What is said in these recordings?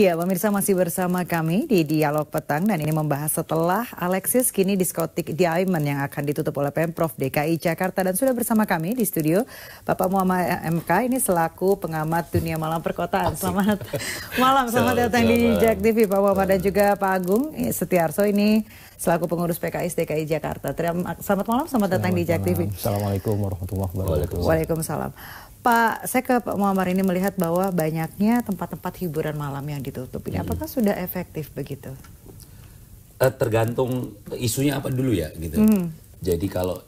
Iya, pemirsa masih bersama kami di Dialog Petang dan ini membahas setelah Alexis kini diskotik Diamond yang akan ditutup oleh Pemprov DKI Jakarta dan sudah bersama kami di studio Bapak Muhammad MK ini selaku pengamat dunia malam perkotaan. Selamat malam, selamat datang di Jak TV Pak Muhammad dan juga Pak Agung Setiarso ini selaku pengurus PKS DKI Jakarta. Selamat malam, selamat datang di Jak TV. Assalamualaikum warahmatullahi wabarakatuh. Waalaikumsalam. Pak, saya ke Pak Muhammad ini melihat bahwa banyaknya tempat-tempat hiburan malam yang ditutup ini. Apakah sudah efektif begitu? Tergantung isunya apa dulu ya gitu. Jadi kalau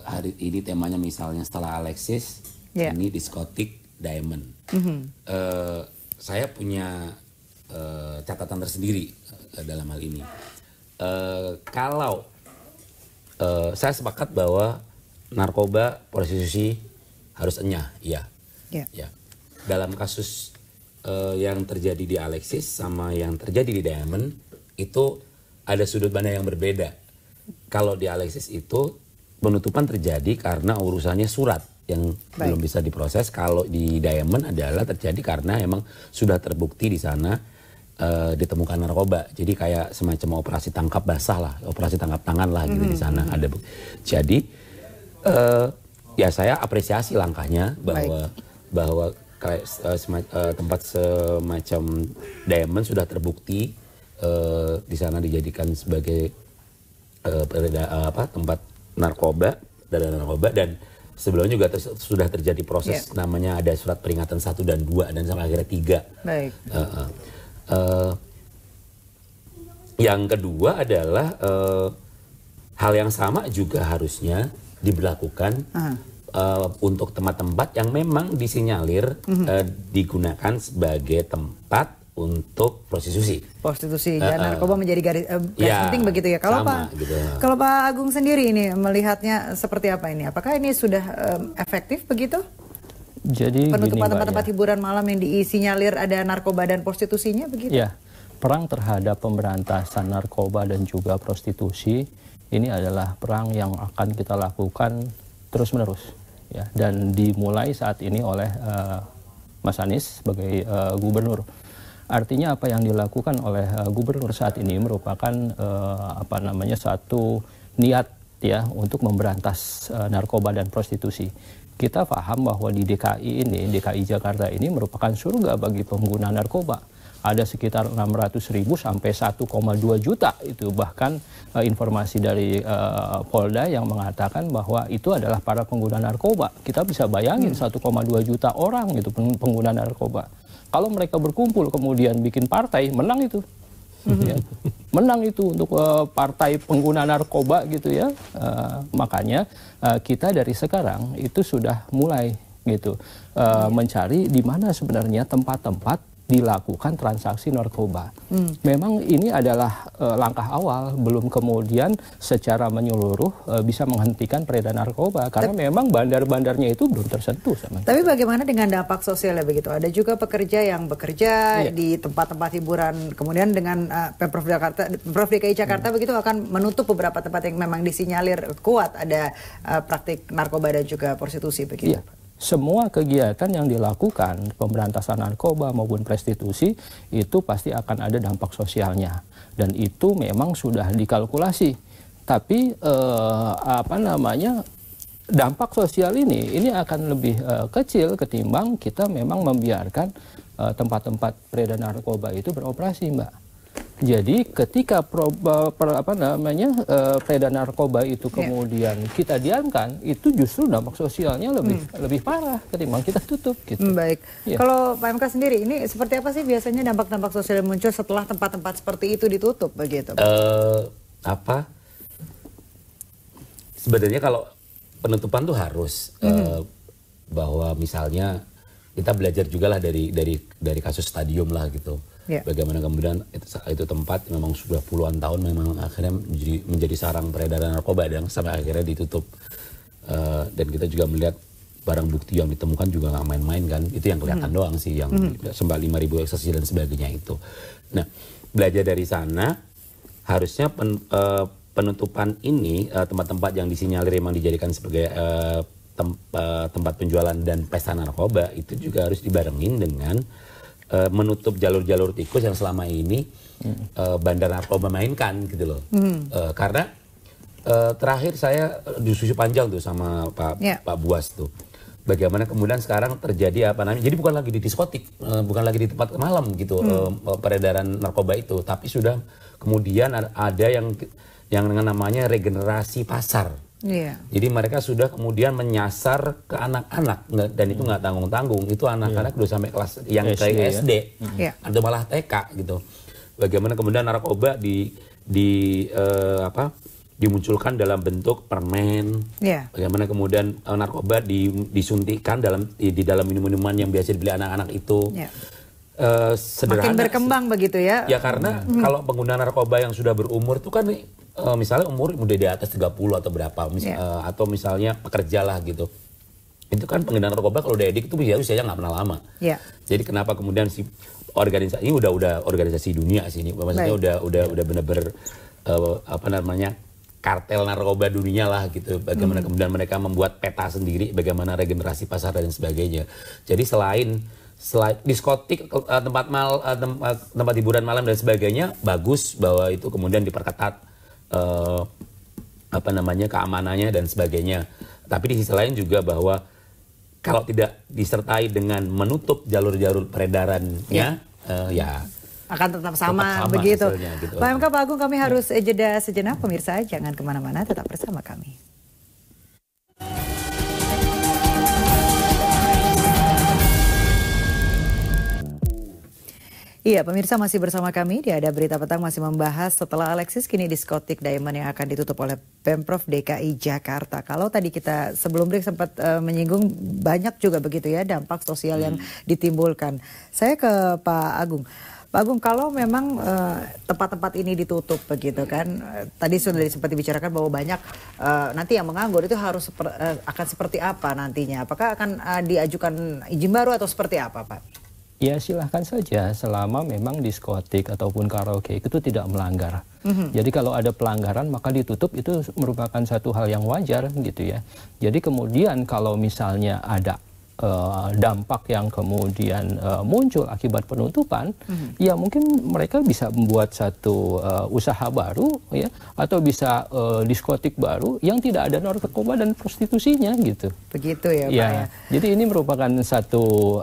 hari ini temanya misalnya setelah Alexis, ini diskotik Diamond. Saya punya catatan tersendiri dalam hal ini. Kalau saya sepakat bahwa narkoba, prostitusi harus enyah, iya. Ya. Dalam kasus yang terjadi di Alexis sama yang terjadi di Diamond itu ada sudut pandang yang berbeda. Kalau di Alexis itu penutupan terjadi karena urusannya surat yang belum bisa diproses. Kalau di Diamond adalah terjadi karena emang sudah terbukti di sana ditemukan narkoba. Jadi kayak semacam operasi tangkap basah lah, operasi tangkap tangan lah gitu di sana ada. Jadi ya saya apresiasi langkahnya bahwa tempat semacam Diamond sudah terbukti di sana dijadikan sebagai tempat narkoba dan sebelumnya juga sudah terjadi proses namanya ada surat peringatan 1 dan 2 dan sampai akhirnya 3. Baik. Yang kedua adalah hal yang sama juga harusnya diberlakukan untuk tempat-tempat yang memang disinyalir digunakan sebagai tempat untuk prostitusi. Dan narkoba menjadi garis penting begitu ya. Kalau kalau Pak Agung sendiri ini melihatnya seperti apa ini? Apakah ini sudah efektif begitu? Jadi penutupan tempat-tempat hiburan malam yang disinyalir ada narkoba dan prostitusinya begitu? Ya, perang terhadap pemberantasan narkoba dan juga prostitusi ini adalah perang yang akan kita lakukan terus-menerus, ya, dan dimulai saat ini oleh Mas Anies sebagai gubernur. Artinya apa yang dilakukan oleh gubernur saat ini merupakan satu niat ya untuk memberantas narkoba dan prostitusi. Kita paham bahwa di DKI Jakarta ini merupakan surga bagi pengguna narkoba. Ada sekitar 600.000 sampai 1,2 juta itu bahkan informasi dari Polda yang mengatakan bahwa itu adalah para pengguna narkoba. Kita bisa bayangin 1,2 juta orang itu pengguna narkoba. Kalau mereka berkumpul kemudian bikin partai, menang itu. Ya. Menang itu untuk partai pengguna narkoba gitu ya. Makanya kita dari sekarang itu sudah mulai gitu mencari di mana sebenarnya tempat-tempat dilakukan transaksi narkoba. Memang ini adalah langkah awal, belum kemudian secara menyeluruh bisa menghentikan peredaran narkoba karena memang bandar-bandarnya itu belum tersentuh sama. Tapi bagaimana dengan dampak sosialnya begitu? Ada juga pekerja yang bekerja di tempat-tempat hiburan, kemudian dengan Pemprov DKI Jakarta begitu akan menutup beberapa tempat yang memang disinyalir kuat ada praktik narkoba dan juga prostitusi begitu. Semua kegiatan yang dilakukan pemberantasan narkoba maupun prostitusi itu pasti akan ada dampak sosialnya dan itu memang sudah dikalkulasi. Tapi dampak sosial ini akan lebih kecil ketimbang kita memang membiarkan tempat-tempat peredaran narkoba itu beroperasi, Mbak. Jadi ketika peredaran narkoba itu kemudian kita diamkan, itu justru dampak sosialnya lebih parah ketimbang kita tutup. Gitu. Baik. Ya. Kalau Pak MK sendiri, ini seperti apa sih biasanya dampak-dampak sosial yang muncul setelah tempat-tempat seperti itu ditutup begitu? Sebenarnya kalau penutupan tuh harus bahwa misalnya kita belajar juga lah dari kasus stadium lah gitu. Bagaimana kemudian itu tempat memang sudah puluhan tahun memang akhirnya menjadi sarang peredaran narkoba dan sampai akhirnya ditutup. Dan kita juga melihat barang bukti yang ditemukan juga nggak main-main kan. Itu yang kelihatan doang sih, yang sempat 5.000 ekstasi dan sebagainya itu. Nah, belajar dari sana harusnya penutupan ini tempat-tempat yang disinyalir memang dijadikan sebagai tempat penjualan dan pesta narkoba itu juga harus dibarengin dengan menutup jalur-jalur tikus yang selama ini bandar narkoba mainkan gitu loh. Karena terakhir saya diskusi panjang tuh sama Pak Buas tuh. Bagaimana kemudian sekarang terjadi apa namanya? Jadi bukan lagi di diskotik, bukan lagi di tempat malam gitu peredaran narkoba itu, tapi sudah kemudian ada yang dengan namanya regenerasi pasar. Jadi mereka sudah kemudian menyasar ke anak-anak dan itu nggak tanggung-tanggung. Itu anak-anak udah sampai kelas yang kayak SD atau malah TK gitu. Bagaimana kemudian narkoba dimunculkan dalam bentuk permen, bagaimana kemudian narkoba disuntikkan di dalam minuman yang biasa dibeli anak-anak itu. Sederhana. Makin berkembang begitu ya? Ya karena kalau pengguna narkoba yang sudah berumur itu kan misalnya umur udah di atas 30 atau berapa, atau misalnya pekerja lah gitu. Itu kan pengguna narkoba kalau udah edik itu usianya nggak pernah lama. Jadi kenapa kemudian si organisasi ini udah organisasi dunia sih ini, maksudnya udah benar-benar apa namanya kartel narkoba dunia lah gitu. Bagaimana kemudian mereka membuat peta sendiri bagaimana regenerasi pasar dan sebagainya. Jadi selain diskotik, tempat hiburan malam dan sebagainya bagus bahwa itu kemudian diperketat apa namanya keamanannya dan sebagainya. Tapi di sisi lain juga bahwa kalau tidak disertai dengan menutup jalur-jalur peredarannya ya akan tetap sama begitu. Gitu. Pak MK, Pak Agung, kami harus jeda sejenak. Pemirsa jangan kemana-mana, tetap bersama kami. Iya, pemirsa masih bersama kami di Ada Berita Petang masih membahas setelah Alexis kini diskotik Diamond yang akan ditutup oleh Pemprov DKI Jakarta. Kalau tadi kita sebelum break sempat menyinggung banyak juga begitu ya dampak sosial yang ditimbulkan. Saya ke Pak Agung. Pak Agung, kalau memang tempat-tempat ini ditutup begitu kan, tadi sudah sempat dibicarakan bahwa banyak nanti yang menganggur itu harus akan seperti apa nantinya? Apakah akan diajukan izin baru atau seperti apa, Pak? Ya silahkan saja selama memang diskotik ataupun karaoke itu tidak melanggar. Jadi kalau ada pelanggaran maka ditutup, itu merupakan satu hal yang wajar gitu ya. Jadi kemudian kalau misalnya ada dampak yang kemudian muncul akibat penutupan, ya mungkin mereka bisa membuat satu usaha baru ya, atau bisa diskotik baru yang tidak ada narkoba dan prostitusinya gitu. Begitu ya, Pak ya. Jadi ini merupakan satu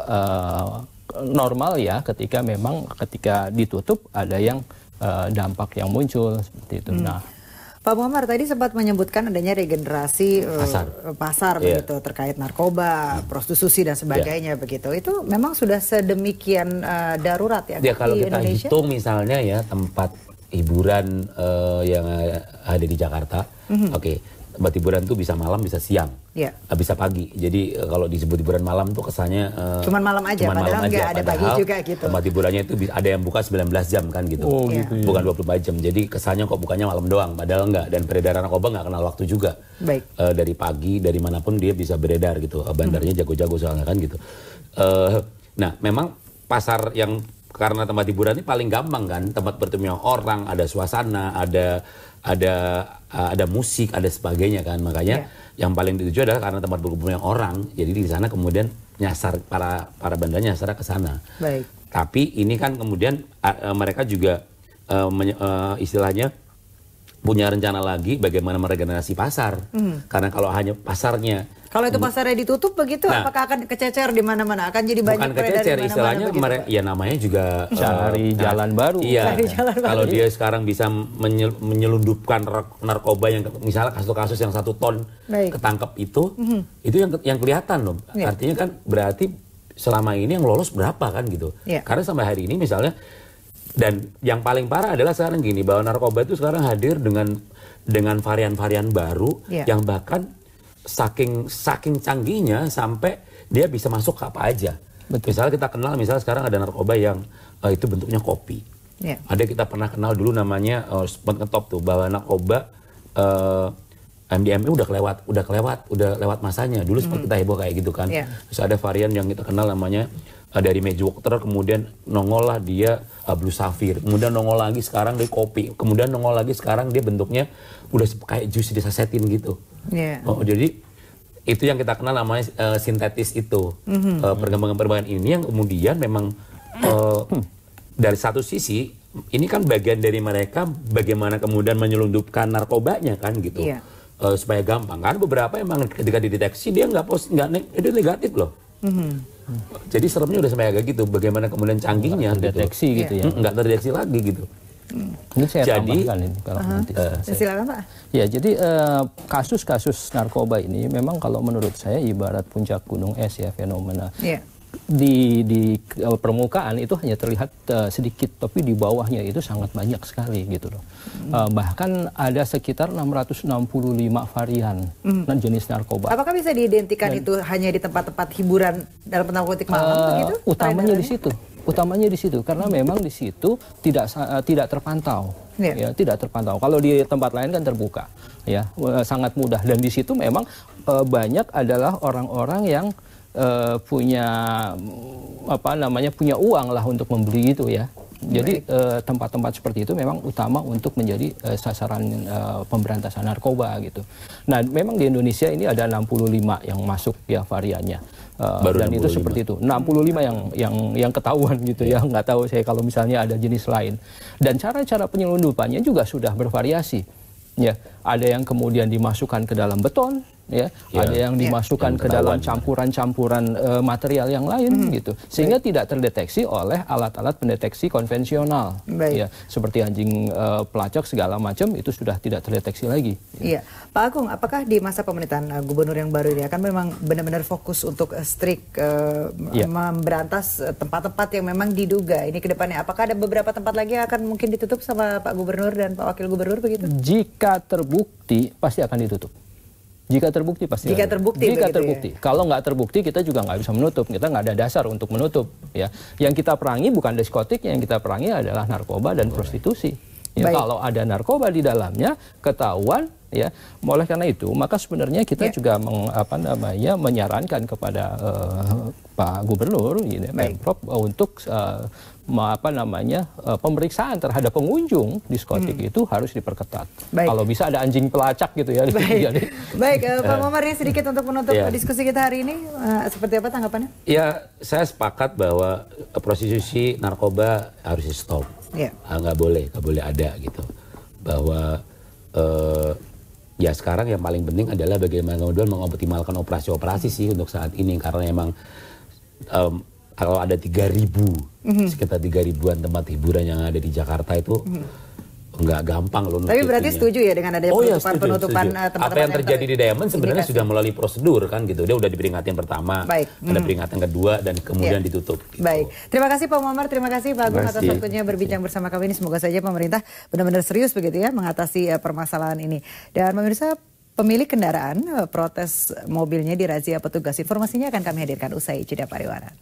normal ya ketika ditutup ada yang dampak yang muncul seperti itu. Nah, Pak Muammar tadi sempat menyebutkan adanya regenerasi pasar begitu terkait narkoba, prostitusi dan sebagainya begitu. Itu memang sudah sedemikian darurat ya di kalau kita Indonesia? hitung misalnya ya tempat hiburan yang ada di Jakarta, tempat hiburan tuh bisa malam, bisa siang, bisa pagi. Jadi kalau disebut hiburan malam tuh kesannya cuman malam aja, padahal nggak ada pagi juga gitu. Tempat hiburannya itu ada yang buka 19 jam kan gitu, bukan 24 jam. Jadi kesannya kok bukanya malam doang, padahal nggak. Dan peredaran narkoba nggak kenal waktu juga. Dari pagi, dari manapun dia bisa beredar gitu. Bandarnya jago-jago soalnya kan gitu. Nah memang pasar yang karena tempat hiburan ini paling gampang kan, tempat bertemu orang, ada suasana, ada musik, ada sebagainya kan. Makanya yang paling dituju adalah karena tempat berkumpulnya orang. Jadi di sana kemudian nyasar para bandarnya nyasar ke sana. Tapi ini kan kemudian mereka juga istilahnya punya rencana lagi bagaimana meregenerasi pasar. Karena kalau hanya pasarnya, kalau itu pasarnya ditutup begitu, apakah akan kececer di mana-mana? Akan jadi banyak peredaran di mana-mana? Istilahnya ya namanya juga cari jalan baru. Iya. Kalau dia sekarang bisa menyelundupkan narkoba yang misalnya kasus-kasus yang 1 ton ketangkep itu yang kelihatan loh. Artinya kan berarti selama ini yang lolos berapa kan gitu. Karena sampai hari ini misalnya, dan yang paling parah adalah sekarang gini, bahwa narkoba itu sekarang hadir dengan varian-varian baru yang bahkan saking canggihnya sampai dia bisa masuk ke apa aja. Misalnya kita kenal, misalnya sekarang ada narkoba yang itu bentuknya kopi. Ada kita pernah kenal dulu namanya sempat ngetop tuh bahwa narkoba MDMA udah lewat masanya. Dulu sempat kita heboh kayak gitu kan. Terus ada varian yang kita kenal namanya dari Magic Water, kemudian nongol lah dia Blue Sapphire, kemudian nongol lagi sekarang dia kopi, kemudian nongol lagi sekarang dia bentuknya udah kayak jus disasetin gitu. Jadi itu yang kita kenal namanya sintetis itu. Perkembangan ini yang kemudian memang dari satu sisi ini kan bagian dari mereka bagaimana kemudian menyelundupkan narkobanya kan gitu. Iya. Supaya gampang kan, beberapa emang ketika dideteksi dia nggak itu negatif loh. Jadi seremnya udah sampai agak gitu, bagaimana kemudian canggihnya terdeteksi gitu ya. Nggak terdeteksi lagi gitu. Ini saya Jadi, tambahkan ini kalau nanti. Silakan Pak. Ya, jadi kasus-kasus narkoba ini memang kalau menurut saya ibarat puncak gunung es ya, fenomena. Iya. Di permukaan itu hanya terlihat sedikit, tapi di bawahnya itu sangat banyak sekali gitu loh. Bahkan ada sekitar 665 varian jenis narkoba. Apakah bisa diidentikan itu hanya di tempat-tempat hiburan dalam narkotik malam begitu? Utamanya di situ. Utamanya di situ karena memang di situ tidak terpantau. Ya, tidak terpantau. Kalau di tempat lain kan terbuka. Ya, sangat mudah, dan di situ memang banyak adalah orang-orang yang punya punya uang lah untuk membeli itu ya. Jadi tempat-tempat seperti itu memang utama untuk menjadi sasaran pemberantasan narkoba gitu. Nah, memang di Indonesia ini ada 65 yang masuk ya variannya. Dan 65. Itu seperti itu. 65 yang ketahuan gitu ya. Nggak tahu saya kalau misalnya ada jenis lain. Dan cara-cara penyelundupannya juga sudah bervariasi. Ya, ada yang kemudian dimasukkan ke dalam beton, ya, ada yang dimasukkan ke dalam campuran-campuran material yang lain gitu, sehingga tidak terdeteksi oleh alat-alat pendeteksi konvensional, ya, seperti anjing pelacak segala macam itu sudah tidak terdeteksi lagi. Iya, Pak Agung, apakah di masa pemerintahan gubernur yang baru ini akan memang benar-benar fokus untuk strict memberantas tempat-tempat yang memang diduga ini ke depannya? Apakah ada beberapa tempat lagi yang akan mungkin ditutup sama Pak Gubernur dan Pak Wakil Gubernur begitu? Jika terbukti pasti akan ditutup. Jika terbukti pasti. Jika terbukti. Jika terbukti. Ya? Kalau nggak terbukti kita juga nggak bisa menutup. Kita nggak ada dasar untuk menutup. Ya, yang kita perangi bukan diskotik, yang kita perangi adalah narkoba dan prostitusi. Ya, kalau ada narkoba di dalamnya ketahuan, ya, oleh karena itu maka sebenarnya kita juga menyarankan kepada Pak Gubernur, Pemprov untuk pemeriksaan terhadap pengunjung diskotik itu harus diperketat. Kalau bisa ada anjing pelacak gitu ya. Baik, Pak Muammar, ini sedikit untuk menutup diskusi kita hari ini, seperti apa tanggapannya? Ya, saya sepakat bahwa prostitusi narkoba harus di stop. Nggak boleh ada gitu. Bahwa ya sekarang yang paling penting adalah bagaimana kemudian mengoptimalkan operasi-operasi sih untuk saat ini, karena emang kalau ada 3.000 sekitar 3.000-an tempat hiburan yang ada di Jakarta itu nggak gampang loh. Tapi berarti setuju ya dengan adanya penutupan tempat-tempat apa yang terjadi di Diamond sebenarnya sudah melalui prosedur kan gitu. Dia udah diberi peringatan pertama, ada peringatan kedua, dan kemudian ditutup. Gitu. Baik, terima kasih Pak Muammar, terima kasih Pak Agung atas waktunya berbincang bersama kami ini. Semoga saja pemerintah benar-benar serius begitu ya mengatasi permasalahan ini. Dan pemirsa, pemilik kendaraan protes mobilnya dirazia petugas. Informasinya akan kami hadirkan usai jeda pariwara.